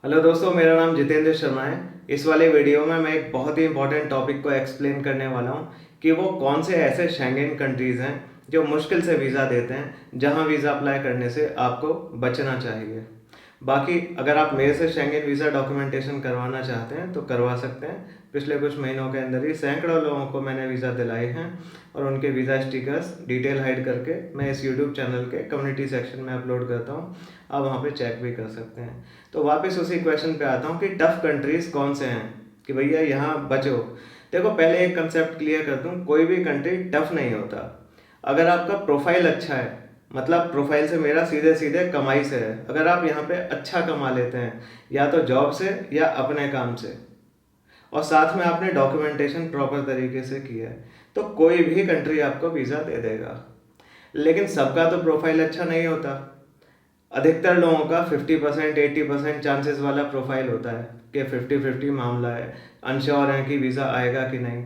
Hello दोस्तों, मेरा नाम जितेंद्र शर्मा है। इस वाले वीडियो में मैं एक बहुत ही इंपॉर्टेंट टॉपिक को एक्सप्लेन करने वाला हूँ कि वो कौन से ऐसे शेंगेन कंट्रीज़ हैं जो मुश्किल से वीज़ा देते हैं, जहाँ वीज़ा अप्लाई करने से आपको बचना चाहिए। बाकी अगर आप मेरे से शेंगेन वीज़ा डॉक्यूमेंटेशन करवाना चाहते हैं तो करवा सकते हैं। पिछले कुछ महीनों के अंदर ही सैकड़ों लोगों को मैंने वीज़ा दिलाए हैं और उनके वीज़ा स्टिकर्स डिटेल हाइड करके मैं इस यूट्यूब चैनल के कम्युनिटी सेक्शन में अपलोड करता हूँ। आप वहाँ पे चेक भी कर सकते हैं। तो वापस उसी क्वेश्चन पे आता हूँ कि टफ़ कंट्रीज़ कौन से हैं कि भैया यहाँ बचो। देखो, पहले एक कंसेप्ट क्लियर कर दूँ, कोई भी कंट्री टफ़ नहीं होता। अगर आपका प्रोफाइल अच्छा है, मतलब प्रोफाइल से मेरा सीधे सीधे कमाई से है, अगर आप यहाँ पे अच्छा कमा लेते हैं या तो जॉब से या अपने काम से, और साथ में आपने डॉक्यूमेंटेशन प्रॉपर तरीके से किया है, तो कोई भी कंट्री आपको वीज़ा दे देगा। लेकिन सबका तो प्रोफाइल अच्छा नहीं होता। अधिकतर लोगों का 50% 80% चांसेस वाला प्रोफाइल होता है कि 50-50 मामला है, अनश्योर है कि वीज़ा आएगा कि नहीं।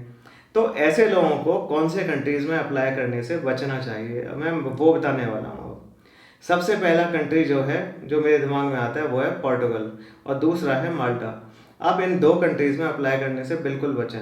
तो ऐसे लोगों को कौन से कंट्रीज़ में अप्लाई करने से बचना चाहिए, मैं वो बताने वाला हूँ। सबसे पहला कंट्री जो है, जो मेरे दिमाग में आता है, वो है पोर्टुगल और दूसरा है माल्टा। आप इन दो कंट्रीज़ में अप्लाई करने से बिल्कुल बचें,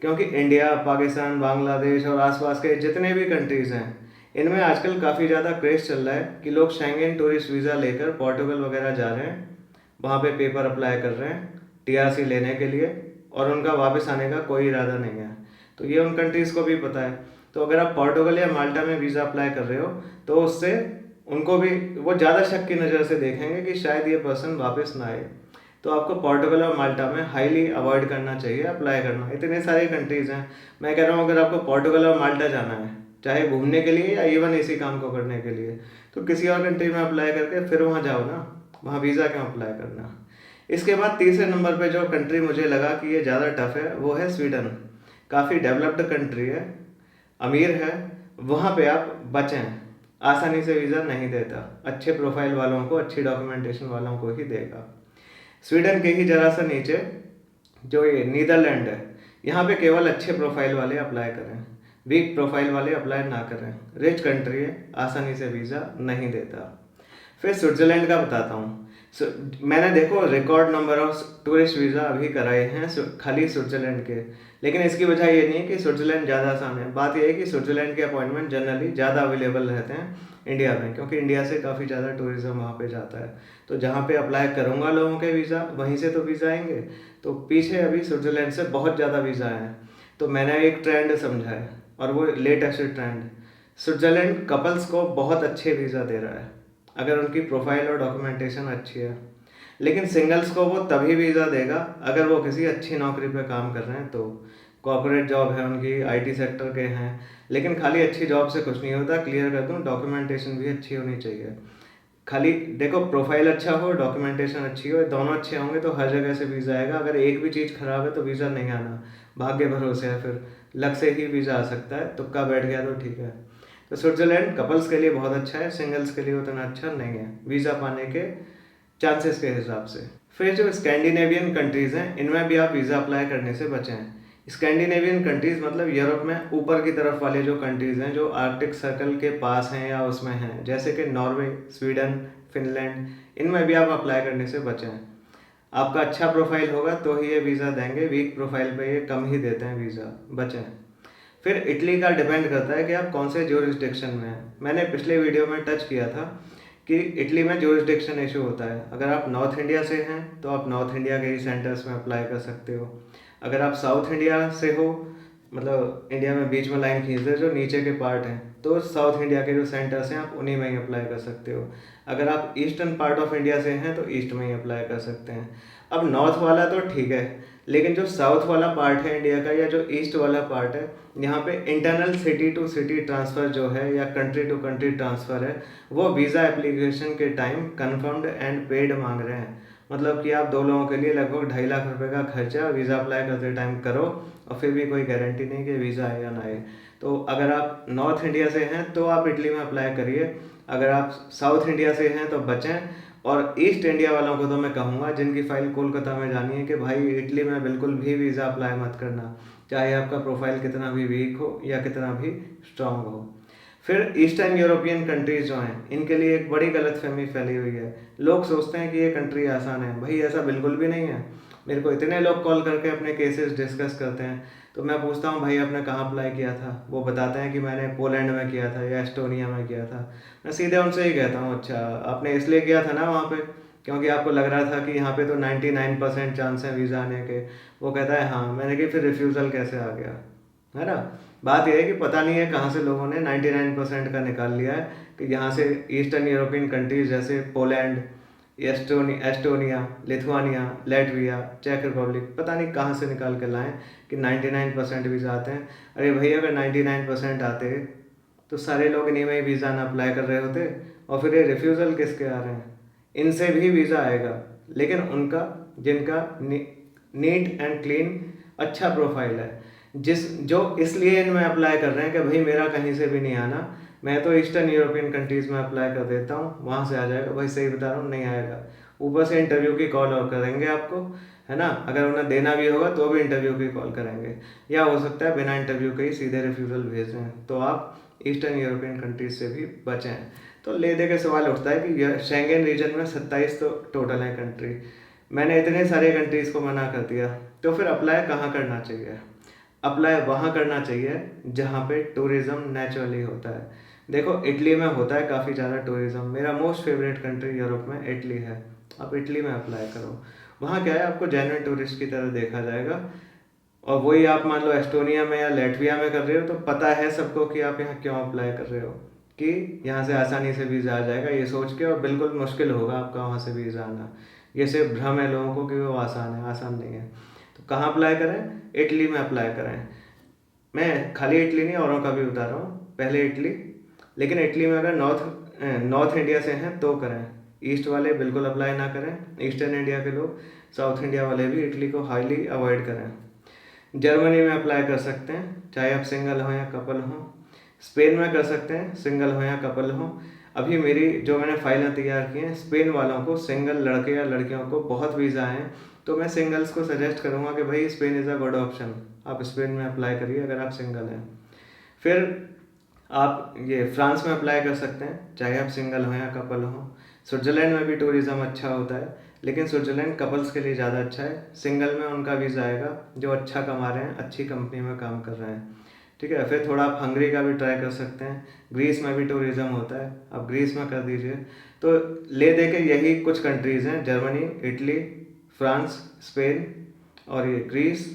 क्योंकि इंडिया, पाकिस्तान, बांग्लादेश और आसपास के जितने भी कंट्रीज़ हैं, इनमें आजकल काफ़ी ज़्यादा क्रेज़ चल रहा है कि लोग शेंगेन टूरिस्ट वीज़ा लेकर पोर्टुगल वगैरह जा रहे हैं, वहाँ पे पेपर अप्लाई कर रहे हैं टीआरसी लेने के लिए, और उनका वापस आने का कोई इरादा नहीं है। तो ये उन कंट्रीज़ को भी पता है। तो अगर आप पोर्टुगल या माल्टा में वीज़ा अप्लाई कर रहे हो तो उससे उनको भी, वो ज़्यादा शक की नज़र से देखेंगे कि शायद ये पर्सन वापस ना आए। तो आपको पोर्टुगल और माल्टा में हाईली अवॉइड करना चाहिए अप्लाई करना। इतने सारे कंट्रीज़ हैं, मैं कह रहा हूँ अगर आपको पोर्टुगल और माल्टा जाना है, चाहे घूमने के लिए या इवन इसी काम को करने के लिए, तो किसी और कंट्री में अप्लाई करके फिर वहाँ जाओ ना, वहाँ वीज़ा क्यों अप्लाई करना। इसके बाद तीसरे नंबर पे जो कंट्री मुझे लगा कि ये ज़्यादा टफ है, वो है स्वीडन। काफ़ी डेवलप्ड कंट्री है, अमीर है, वहाँ पे आप बचें। आसानी से वीज़ा नहीं देता, अच्छे प्रोफाइल वालों को, अच्छी डॉक्यूमेंटेशन वालों को ही देगा। स्वीडन के ही जरा सा नीचे जो ये नीदरलैंड है, यहाँ पे केवल अच्छे प्रोफाइल वाले अप्लाई करें, वीक प्रोफाइल वाले अप्लाई ना करें। रिच कंट्री है, आसानी से वीज़ा नहीं देता। फिर स्विट्ज़रलैंड का बताता हूँ। मैंने देखो record number of tourist visa अभी कराए हैं खाली स्विट्ज़रलैंड के। लेकिन इसकी वजह ये नहीं है कि स्विट्ज़रलैंड ज़्यादा आसान है, बात यह है कि स्विट्ज़रलैंड के अपॉइंटमेंट जनरली ज़्यादा अवेलेबल रहते हैं इंडिया में, क्योंकि इंडिया से काफ़ी ज़्यादा टूरिज़्म वहाँ पे जाता है। तो जहाँ पे अप्लाई करूँगा लोगों के वीज़ा, वहीं से तो वीज़ा आएंगे। तो पीछे अभी स्विट्ज़रलैंड से बहुत ज़्यादा वीज़ा आए हैं। तो मैंने एक ट्रेंड समझा है, और वो लेटेस्ट ट्रेंड, स्विट्ज़रलैंड कपल्स को बहुत अच्छे वीज़ा दे रहा है अगर उनकी प्रोफाइल और डॉक्यूमेंटेशन अच्छी है। लेकिन सिंगल्स को वो तभी वीज़ा देगा अगर वो किसी अच्छी नौकरी पे काम कर रहे हैं, तो कॉर्पोरेट जॉब है उनकी, आईटी सेक्टर के हैं। लेकिन खाली अच्छी जॉब से कुछ नहीं होता, क्लियर कर दूँ, डॉक्यूमेंटेशन भी अच्छी होनी चाहिए। खाली देखो, प्रोफाइल अच्छा हो, डॉक्यूमेंटेशन अच्छी हो, दोनों अच्छे होंगे तो हर जगह से वीज़ा आएगा। अगर एक भी चीज़ खराब है तो वीज़ा नहीं आना, भाग्य भरोसे है, फिर लक से ही वीज़ा आ सकता है, तुक्का बैठ गया तो ठीक है। तो स्विट्ज़रलैंड कपल्स के लिए बहुत अच्छा है, सिंगल्स के लिए उतना अच्छा नहीं है वीज़ा पाने के चांसेस के हिसाब से। फिर जो स्कैंडिनेवियन कंट्रीज़ हैं, इनमें भी आप वीज़ा अप्लाई करने से बचें। स्कैंडिनेवियन कंट्रीज़ मतलब यूरोप में ऊपर की तरफ वाले जो कंट्रीज़ हैं, जो आर्कटिक सर्कल के पास हैं या उसमें हैं, जैसे कि नॉर्वे, स्वीडन, फिनलैंड, इनमें भी आप अप्लाई करने से बचें। आपका अच्छा प्रोफाइल होगा तो ही ये वीज़ा देंगे, वीक प्रोफाइल पे ये कम ही देते हैं वीज़ा, बचें। फिर इटली का डिपेंड करता है कि आप कौन से ज्यूरिसडिक्शन में हैं। मैंने पिछले वीडियो में टच किया था कि इटली में ज्यूरिसडिक्शन इशू होता है। अगर आप नॉर्थ इंडिया से हैं तो आप नॉर्थ इंडिया के ही सेंटर्स में अप्लाई कर सकते हो। अगर आप साउथ इंडिया से हो, मतलब इंडिया में बीच में लाइन खींच दे जो नीचे के पार्ट हैं, तो साउथ इंडिया के जो सेंटर्स हैं आप उन्हीं में ही अप्लाई कर सकते हो। अगर आप ईस्टर्न पार्ट ऑफ इंडिया से हैं तो ईस्ट में ही अप्लाई कर सकते हैं। अब नॉर्थ वाला तो ठीक है, लेकिन जो साउथ वाला पार्ट है इंडिया का या जो ईस्ट वाला पार्ट है, यहाँ पे internal city to city transfer जो है या कंट्री टू कंट्री ट्रांसफ़र है, वो वीज़ा एप्लीकेशन के टाइम कन्फर्म्ड एंड पेड मांग रहे हैं। मतलब कि आप दो लोगों के लिए लगभग 2.5 लाख रुपए का खर्चा वीज़ा अप्लाई करते टाइम करो, और फिर भी कोई गारंटी नहीं कि वीज़ा आए या ना आए। तो अगर आप नॉर्थ इंडिया से हैं तो आप इटली में अप्लाई करिए, अगर आप साउथ इंडिया से हैं तो बचें। और ईस्ट इंडिया वालों को तो मैं कहूँगा जिनकी फ़ाइल कोलकाता में जानी है कि भाई इटली में बिल्कुल भी वीज़ा अप्लाई मत करना, चाहे आपका प्रोफाइल कितना भी वीक हो या कितना भी स्ट्रांग हो। फिर ईस्टर्न यूरोपियन कंट्रीज जो हैं इनके लिए एक बड़ी गलतफहमी फैली हुई है। लोग सोचते हैं कि ये कंट्री आसान है, भाई ऐसा बिल्कुल भी नहीं है। मेरे को इतने लोग कॉल करके अपने केसेस डिस्कस करते हैं, तो मैं पूछता हूँ भाई आपने कहाँ अप्लाई किया था, वो बताते हैं कि मैंने पोलैंड में किया था या एस्टोनिया में किया था। मैं सीधे उनसे ही कहता हूँ अच्छा आपने इसलिए किया था ना वहाँ पे क्योंकि आपको लग रहा था कि यहाँ पे तो 99% चांस है वीज़ा आने के। वो कहता है हाँ। मैंने कहा फिर रिफ्यूज़ल कैसे आ गया, है ना। बात यह है कि पता नहीं है कहाँ से लोगों ने 99% का निकाल लिया है कि यहाँ से ईस्टर्न यूरोपियन कंट्रीज जैसे पोलैंड, एस्टोनिया, लिथुआनिया, लेटविया, चेक रिपब्लिक, पता नहीं कहाँ से निकाल के लाएं कि 99% वीज़ा आते हैं। अरे भैया अगर 99% आते तो सारे लोग इन्हीं में ही वीज़ा ना अप्लाई कर रहे होते, और फिर ये रिफ्यूज़ल किसके आ रहे हैं। इनसे भी वीज़ा आएगा, लेकिन उनका जिनका नीट एंड क्लीन अच्छा प्रोफाइल है, जिस जो इसलिए इनमें अप्लाई कर रहे हैं कि भाई मेरा कहीं से भी नहीं आना, मैं तो ईस्टर्न यूरोपियन कंट्रीज़ में अप्लाई कर देता हूँ, वहाँ से आ जाएगा। भाई सही बता रहा हूँ, नहीं आएगा। ऊपर से इंटरव्यू की कॉल और करेंगे आपको, है ना। अगर उन्हें देना भी होगा तो भी इंटरव्यू की कॉल करेंगे, या हो सकता है बिना इंटरव्यू के ही सीधे रिफ्यूज़ल भेज दें। तो आप ईस्टर्न यूरोपियन कंट्रीज से भी बचें। तो ले दे के सवाल उठता है कि यह शेंगेन रीजन में 27 तो टोटल है कंट्री, मैंने इतने सारे कंट्रीज़ को मना कर दिया, तो फिर अप्लाई कहाँ करना चाहिए। अप्लाई वहाँ करना चाहिए जहाँ पे टूरिज़्म नेचुरली होता है। देखो इटली में होता है काफ़ी ज़्यादा टूरिज़्म, मेरा मोस्ट फेवरेट कंट्री यूरोप में इटली है। आप इटली में अप्लाई करो, वहाँ क्या है आपको जेन्युइन टूरिस्ट की तरह देखा जाएगा। और वही आप मान लो एस्टोनिया में या लेटविया में कर रहे हो तो पता है सबको कि आप यहाँ क्यों अप्लाई कर रहे हो, कि यहाँ से आसानी से वीज़ा आ जाएगा ये सोच के, और बिल्कुल मुश्किल होगा आपका वहाँ से वीज़ा आना। ये सिर्फ भ्रम है लोगों को कि वो आसान है, आसान नहीं है। तो कहाँ अप्लाई करें, इटली में अप्लाई करें। मैं खाली इटली नहीं औरों का भी बता रहा हूँ, पहले इटली। लेकिन इटली में अगर नॉर्थ इंडिया से हैं तो करें, ईस्ट वाले बिल्कुल अप्लाई ना करें। ईस्टर्न इंडिया के लोग, साउथ इंडिया वाले भी इटली को हाईली अवॉइड करें। जर्मनी में अप्लाई कर सकते हैं चाहे आप सिंगल हो या कपल हो। स्पेन में कर सकते हैं सिंगल हो या कपल हो। अभी मेरी जो मैंने फाइलें तैयार की हैं, स्पेन वालों को सिंगल लड़के या लड़कियों को बहुत वीज़ा हैं, तो मैं सिंगल्स को सजेस्ट करूँगा कि भाई Spain is a good option, आप स्पेन में अप्लाई करिए अगर आप सिंगल हैं। फिर आप ये फ्रांस में अप्लाई कर सकते हैं चाहे आप सिंगल हो या कपल हो। स्विट्ज़रलैंड में भी टूरिज़्म अच्छा होता है, लेकिन स्विट्ज़रलैंड कपल्स के लिए ज़्यादा अच्छा है। सिंगल में उनका वीज़ा आएगा जो अच्छा कमा रहे हैं, अच्छी कंपनी में काम कर रहे हैं, ठीक है। फिर थोड़ा आप हंगरी का भी ट्राई कर सकते हैं, ग्रीस में भी टूरिज़्म होता है, आप ग्रीस में कर दीजिए। तो ले दे के यही कुछ कंट्रीज़ हैं, जर्मनी, इटली, फ्रांस, स्पेन और ये ग्रीस,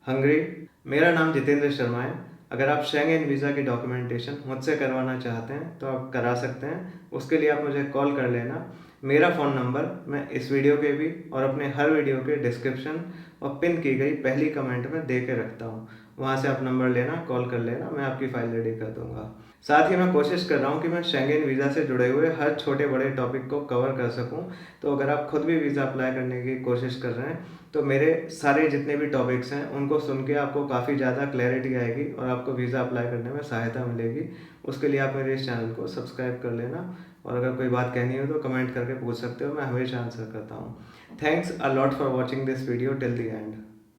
हंगरी। मेरा नाम जितेंद्र शर्मा है। अगर आप शेंगेन वीज़ा की डॉक्यूमेंटेशन मुझसे करवाना चाहते हैं तो आप करा सकते हैं। उसके लिए आप मुझे कॉल कर लेना। मेरा फ़ोन नंबर मैं इस वीडियो के भी और अपने हर वीडियो के डिस्क्रिप्शन और पिन की गई पहली कमेंट में दे के रखता हूँ। वहाँ से आप नंबर लेना, कॉल कर लेना, मैं आपकी फ़ाइल रेडी कर दूँगा। साथ ही मैं कोशिश कर रहा हूँ कि मैं शेंगेन वीज़ा से जुड़े हुए हर छोटे बड़े टॉपिक को कवर कर सकूँ। तो अगर आप खुद भी वीज़ा अप्लाई करने की कोशिश कर रहे हैं तो मेरे सारे जितने भी टॉपिक्स हैं उनको सुन के आपको काफ़ी ज़्यादा क्लैरिटी आएगी और आपको वीज़ा अप्लाई करने में सहायता मिलेगी। उसके लिए आप मेरे इस चैनल को सब्सक्राइब कर लेना, और अगर कोई बात कहनी हो तो कमेंट करके पूछ सकते हो, मैं हमेशा आंसर करता हूँ। Thanks a lot for watching this video till the end.